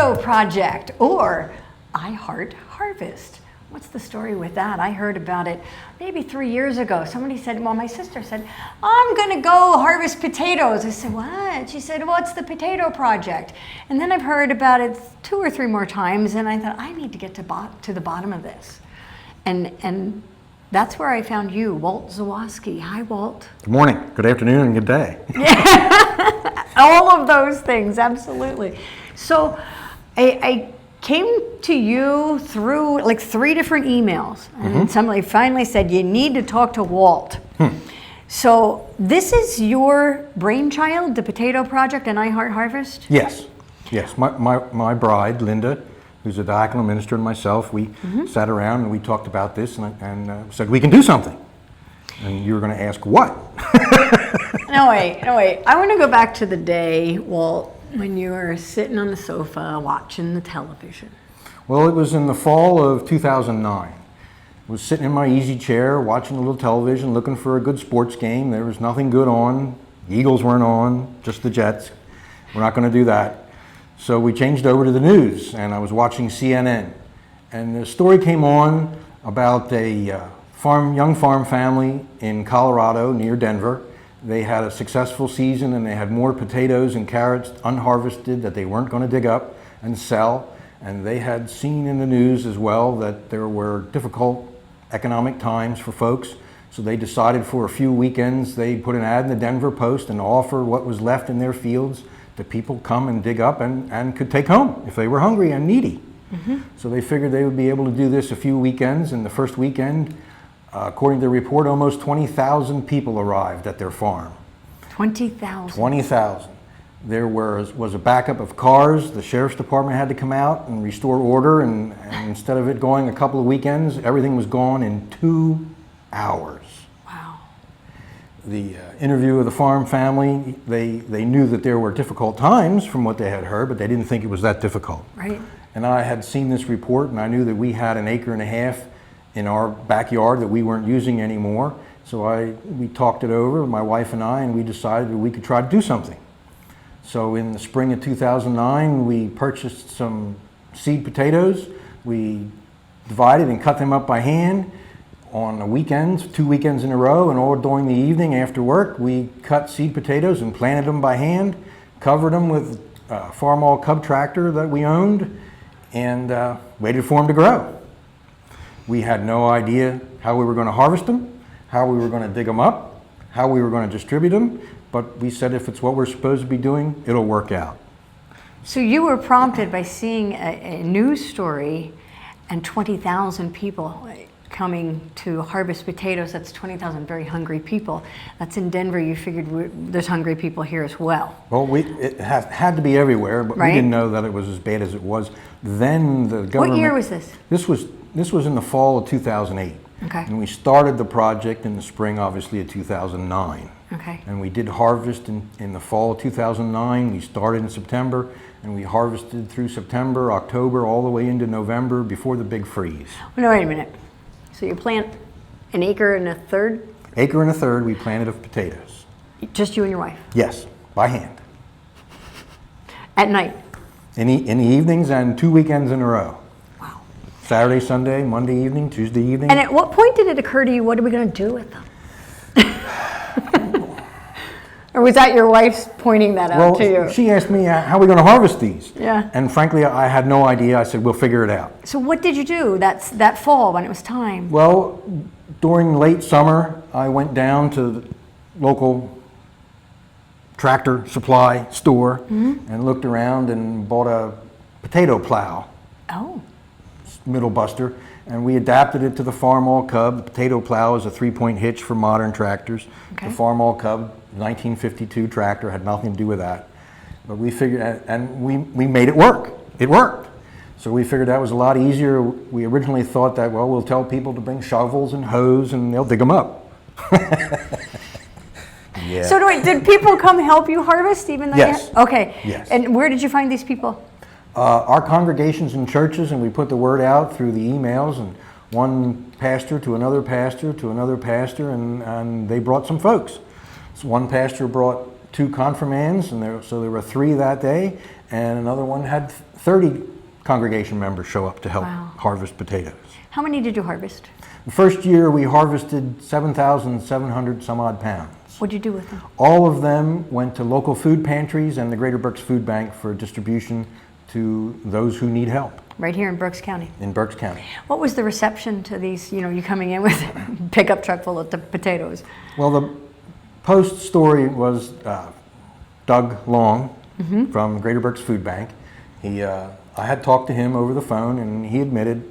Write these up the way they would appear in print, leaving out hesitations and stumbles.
Potato Project, or IHartHarvest. What's the story with that? I heard about it maybe 3 years ago. Somebody said, well, my sister said, I'm going to go harvest potatoes. I said, what? She said, well, it's the Potato Project. And then I've heard about it 2 or 3 more times, and I thought, I need to get to the bottom of this. And that's where I found you, Walt Zawaski. Hi, Walt. Good morning, good afternoon, and good day. All of those things, absolutely. So I came to you through like 3 different emails, and somebody finally said, you need to talk to Walt. So this is your brainchild, the Potato Project and IHartHarvest? Yes. My bride, Linda, who's a diaconal minister, and myself, we sat around and we talked about this and said, we can do something. And you were going to ask what? No, wait. I want to go back to the day, Walt, when you were sitting on the sofa watching the television. Well, it was in the fall of 2009. I was sitting in my easy chair watching a little television, looking for a good sports game. There was nothing good on. The Eagles weren't on, just the Jets. We're not going to do that. So we changed over to the news, and I was watching CNN. And the story came on about a young farm family in Colorado near Denver. They had a successful season, and they had more potatoes and carrots unharvested that they weren't going to dig up and sell. And they had seen in the news as well that there were difficult economic times for folks. So they decided for a few weekends, they put an ad in the Denver Post and offer what was left in their fields that people come and dig up and could take home if they were hungry and needy. So they figured they would be able to do this a few weekends, and the first weekend, according to the report, almost 20,000 people arrived at their farm. 20,000? 20,000. There was a backup of cars. The sheriff's department had to come out and restore order, and instead of it going a couple of weekends, everything was gone in 2 hours. Wow. The interview of the farm family, they knew that there were difficult times from what they had heard, but they didn't think it was that difficult. Right. And I had seen this report, and I knew that we had 1.5 acres in our backyard that we weren't using anymore. So we talked it over, my wife and I, and we decided that we could try to do something. So in the spring of 2009, we purchased some seed potatoes. We divided and cut them up by hand on the weekends, 2 weekends in a row, and all during the evening after work, we cut seed potatoes and planted them by hand, covered them with a Farmall Cub tractor that we owned, and waited for them to grow. We had no idea how we were going to harvest them, how we were going to dig them up, how we were going to distribute them, but we said if it's what we're supposed to be doing, it'll work out. So you were prompted by seeing a news story and 20,000 people coming to harvest potatoes. That's 20,000 very hungry people. That's in Denver. You figured there's hungry people here as well. Well, it had to be everywhere, but we didn't know that it was as bad as it was. Then the government... What year was this? This was in the fall of 2008. Okay. And we started the project in the spring, obviously, of 2009. Okay. And we did harvest in the fall of 2009. We started in September, and we harvested through September, October, all the way into November before the big freeze. Well, no, wait a minute. So you plant 1 1/3 acres? 1 1/3 acres we planted of potatoes. Just you and your wife? Yes, by hand. At night? In the evenings and 2 weekends in a row. Wow. Saturday, Sunday, Monday evening, Tuesday evening. And at what point did it occur to you, what are we going to do with them? Or was that your wife's pointing that out to you? She asked me, how are we going to harvest these? Yeah. And frankly, I had no idea. I said, we'll figure it out. So what did you do that fall when it was time? Well, during late summer, I went down to the local tractor supply store and looked around and bought a potato plow. Oh. Middle buster, and we adapted it to the Farmall Cub. The potato plow is a 3-point hitch for modern tractors. Okay. The Farmall Cub, 1952 tractor, had nothing to do with that. But we figured, and we made it work. It worked. So we figured that was a lot easier. We originally thought that, well, we'll tell people to bring shovels and hoes and they'll dig them up. Yeah. So did people come help you harvest even though Yes. Okay. Yes. And where did you find these people? Our congregations and churches, and we put the word out through the emails, and one pastor to another pastor to another pastor, and they brought some folks. So one pastor brought 2 confirmands, and so there were 3 that day, and another one had 30 congregation members show up to help Wow. harvest potatoes. How many did you harvest? The first year we harvested 7,700 some odd pounds. What'd you do with them? All of them went to local food pantries and the Greater Berks Food Bank for distribution to those who need help Right here in Berks County. in Berks County. What was the reception to these, you coming in with a pickup truck full of the potatoes? Well, the post story was Doug Long from Greater Berks Food Bank. I had talked to him over the phone, and he admitted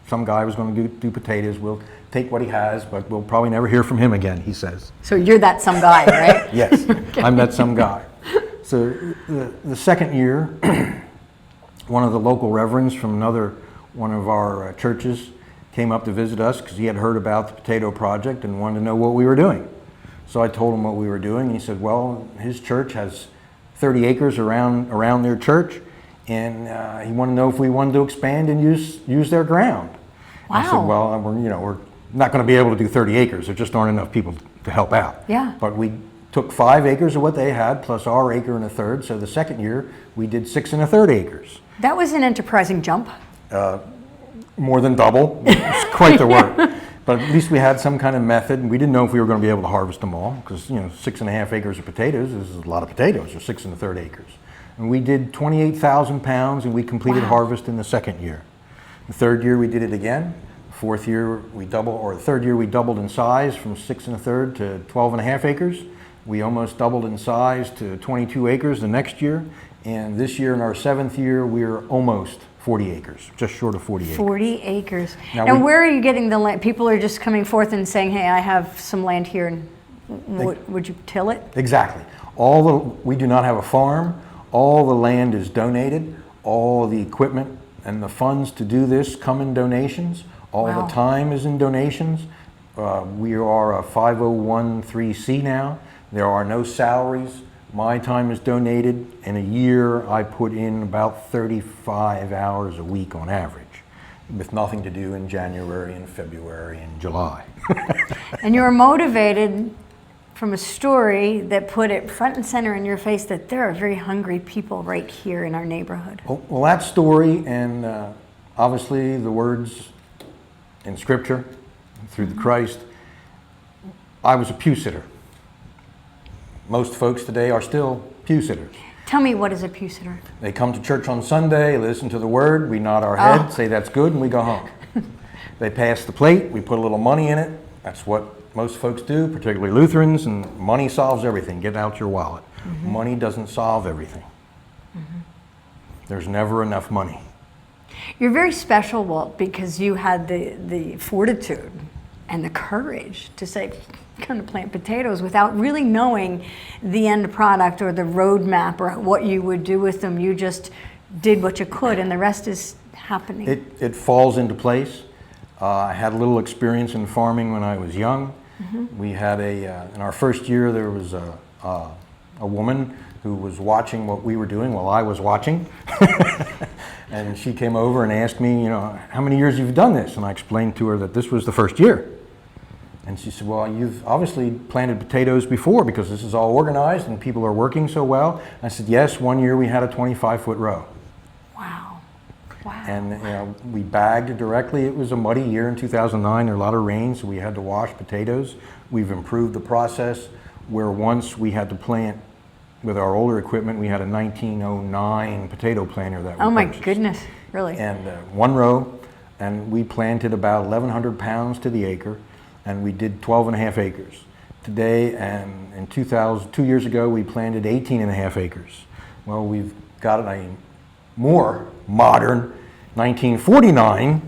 some guy was going to do potatoes. We'll take what he has, but we'll probably never hear from him again, he says. So you're that some guy, right? Yes, I'm that some guy. So the second year, one of the local reverends from one of our churches came up to visit us because he had heard about the Potato Project and wanted to know what we were doing. So I told him what we were doing, and he said, well, his church has 30 acres around their church, and he wanted to know if we wanted to expand and use their ground. Wow. I said, well, we're not going to be able to do 30 acres. There just aren't enough people to help out. Yeah. But we took 5 acres of what they had, plus our acre and a third. So the second year, we did 6 1/3 acres. That was an enterprising jump. More than double. It's quite the work. But at least we had some kind of method, and we didn't know if we were going to be able to harvest them all, because 6 1/2 acres of potatoes is a lot of potatoes, or 6 1/3 acres. And we did 28,000 pounds, and we completed Wow. harvest in the second year. The third year we did it again. The third year we doubled in size from 6 1/3 to 12 1/2 acres. We almost doubled in size to 22 acres the next year. And this year, in our 7th year, we're almost 40 acres, just short of 40 acres. 40 acres. Now And where are you getting the land? People are just coming forth and saying, hey, I have some land here, and would you till it? Exactly. We do not have a farm. All the land is donated. All the equipment and the funds to do this come in donations. All Wow. the time is in donations. We are a 501(c)(3) now. There are no salaries. My time is donated. In a year, I put in about 35 hours a week on average, with nothing to do in January and February and July. And you were motivated from a story that put it front and center in your face that there are very hungry people right here in our neighborhood. Well, that story, and obviously the words in Scripture through the Christ. I was a pew sitter. Most folks today are still pew sitters. Tell me, what is a pew sitter? They come to church on Sunday, listen to the word, we nod our head, say that's good, and we go home. They pass the plate, we put a little money in it. That's what most folks do, particularly Lutherans, and money solves everything. Get out your wallet. Mm-hmm. Money doesn't solve everything. Mm-hmm. There's never enough money. You're very special, Walt, because you had the fortitude and the courage to say, I'm going to plant potatoes without really knowing the end product or the roadmap or what you would do with them. You just did what you could, and the rest is happening. It falls into place. I had a little experience in farming when I was young. Mm-hmm. We had in our first year, there was a woman who was watching what we were doing while I was watching. And she came over and asked me, how many years you've done this? And I explained to her that this was the first year. And she said, well, you've obviously planted potatoes before because this is all organized and people are working so well. I said, yes, one year we had a 25-foot row. Wow. Wow. And we bagged directly. It was a muddy year in 2009. There were a lot of rain, so we had to wash potatoes. We've improved the process where once we had to plant with our older equipment, we had a 1909 potato planter that we purchased. Oh my goodness, really? And one row, and we planted about 1,100 pounds to the acre, and we did 12 1/2 acres. Today, and in 2 years ago, we planted 18 1/2 acres. Well, we've got a more modern 1949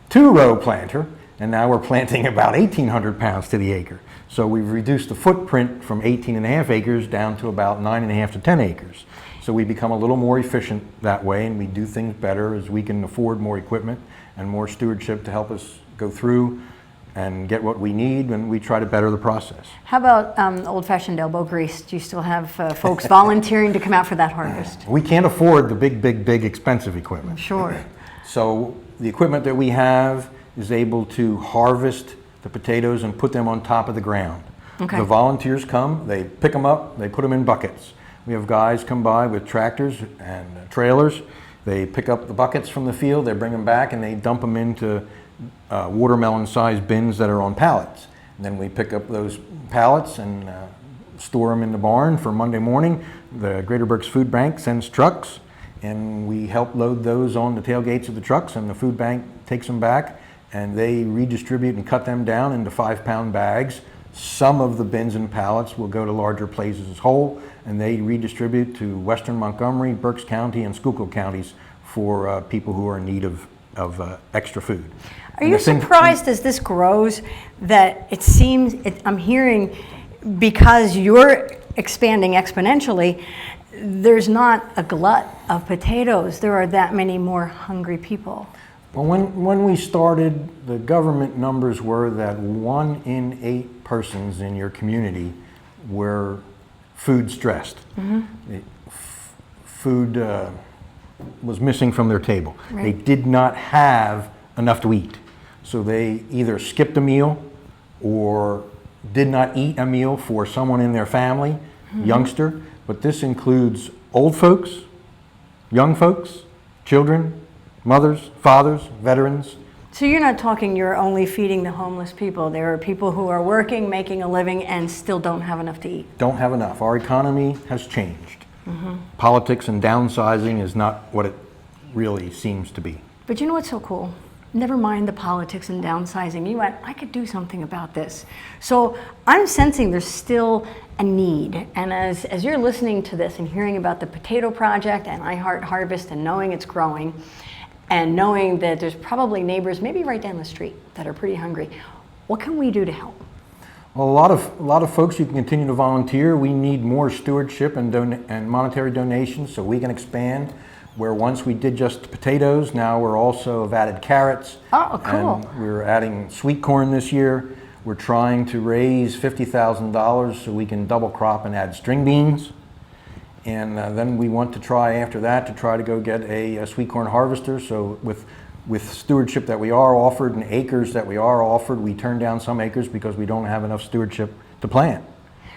two-row planter, and now we're planting about 1,800 pounds to the acre. So we've reduced the footprint from 18 1/2 acres down to about 9 1/2 to 10 acres. So we become a little more efficient that way, and we do things better as we can afford more equipment and more stewardship to help us go through and get what we need, and we try to better the process. How about old-fashioned elbow grease? Do you still have folks volunteering to come out for that harvest? We can't afford the big expensive equipment. Sure. So the equipment that we have is able to harvest the potatoes and put them on top of the ground. Okay. The volunteers come, they pick them up, they put them in buckets. We have guys come by with tractors and trailers. They pick up the buckets from the field, they bring them back, and they dump them into watermelon-sized bins that are on pallets. And then we pick up those pallets and store them in the barn for Monday morning. The Greater Berks Food Bank sends trucks, and we help load those on the tailgates of the trucks, and the food bank takes them back, and they redistribute and cut them down into 5-pound bags. Some of the bins and pallets will go to larger places as whole, and they redistribute to Western Montgomery, Berks County, and Schuylkill counties for people who are in need of extra food. Are you surprised as this grows that it seems, I'm hearing, because you're expanding exponentially, there's not a glut of potatoes. There are that many more hungry people. Well, when we started, the government numbers were that 1 in 8 persons in your community were food stressed. Food was missing from their table. Right. They did not have enough to eat. So they either skipped a meal or did not eat a meal for someone in their family, youngster, but this includes old folks, young folks, children, mothers, fathers, veterans. So you're not talking you're only feeding the homeless people. There are people who are working, making a living, and still don't have enough to eat. Don't have enough. Our economy has changed. Politics and downsizing is not what it really seems to be. But you know what's so cool? Never mind the politics and downsizing. You went, I could do something about this. So I'm sensing there's still a need. And as you're listening to this and hearing about the Potato Project and IHartHarvest and knowing it's growing, and knowing that there's probably neighbors maybe right down the street that are pretty hungry, what can we do to help? Well, a lot of folks, you can continue to volunteer. We need more stewardship and monetary donations so we can expand. Where once we did just potatoes, now we're also have added carrots. Oh, cool. And we're adding sweet corn this year. We're trying to raise $50,000 so we can double crop and add string beans. And then we want to try after that to try to go get a sweet corn harvester. So with stewardship that we are offered and acres that we are offered, we turn down some acres because we don't have enough stewardship to plant.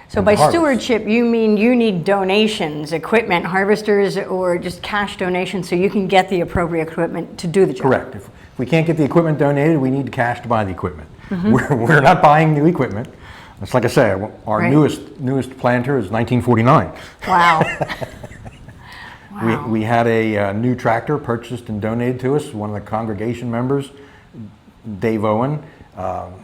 So by stewardship, you mean you need donations, equipment, harvesters, or just cash donations so you can get the appropriate equipment to do the job? Correct. If we can't get the equipment donated, we need cash to buy the equipment. We're not buying new equipment. It's like I say, our Right. newest planter is 1949. Wow. Wow. We had a new tractor purchased and donated to us. One of the congregation members, Dave Owen,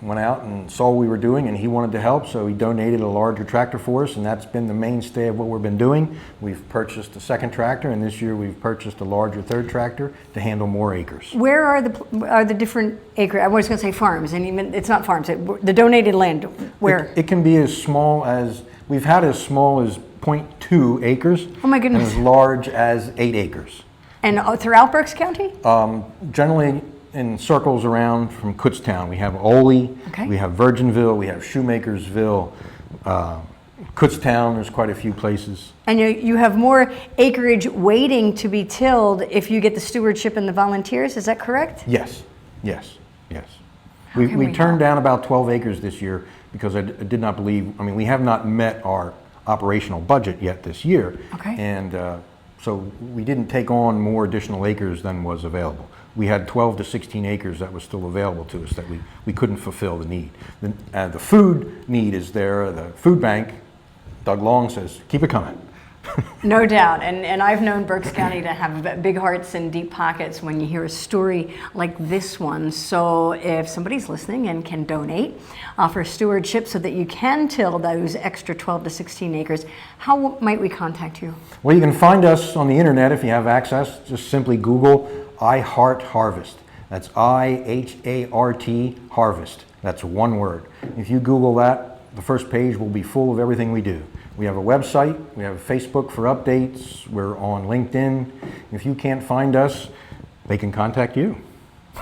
went out and saw what we were doing, and he wanted to help, so he donated a larger tractor for us, and that's been the mainstay of what we've been doing. We've purchased a second tractor, and this year we've purchased a larger third tractor to handle more acres. Where are the different acre? I was going to say farms, and even it's not farms. The donated land. Where? It can be as small as we've had as small as 0.2 acres. Oh my goodness. And as large as 8 acres. And throughout Berks County? Generally in circles around from Kutztown. We have Ole, Okay. we have Virginville, we have Shoemakersville, Kutztown, there's quite a few places. And you have more acreage waiting to be tilled if you get the stewardship and the volunteers, is that correct? Yes, yes, yes. How can We we turned help? down about 12 acres this year because I did not believe, I mean, we have not met our operational budget yet this year. Okay. And so we didn't take on more additional acres than was available. We had 12 to 16 acres that was still available to us that we couldn't fulfill the need. The food need is there. The food bank, Doug Long says, keep it coming. No doubt, and I've known Berks County to have big hearts and deep pockets when you hear a story like this one. So if somebody's listening and can donate, offer stewardship so that you can till those extra 12 to 16 acres, how might we contact you? Well, you can find us on the internet if you have access. Just simply Google IHartHarvest. That's I-H-A-R-T Harvest. That's one word. If you Google that, the first page will be full of everything we do. We have a website, we have Facebook for updates, we're on LinkedIn. If you can't find us, they can contact you.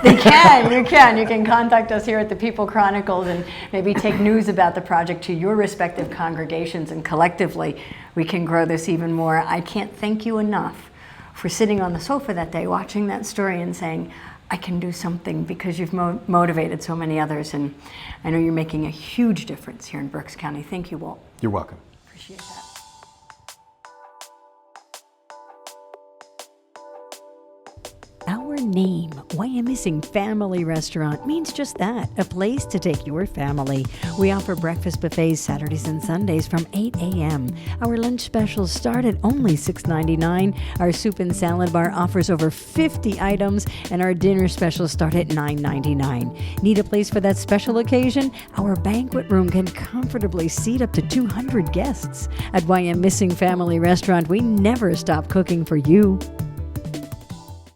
They can, you can. You can contact us here at the People Chronicles and maybe take news about the project to your respective congregations, and collectively we can grow this even more. I can't thank you enough for sitting on the sofa that day watching that story and saying, I can do something, because you've motivated so many others, and I know you're making a huge difference here in Berks County. Thank you, Walt. You're welcome. Appreciate that. name, YM Missing Family Restaurant, means just that, a place to take your family. We offer breakfast buffets Saturdays and Sundays from 8 a.m. Our lunch specials start at only $6.99. Our soup and salad bar offers over 50 items, and our dinner specials start at $9.99. Need a place for that special occasion? Our banquet room can comfortably seat up to 200 guests. At YM Missing Family Restaurant, we never stop cooking for you.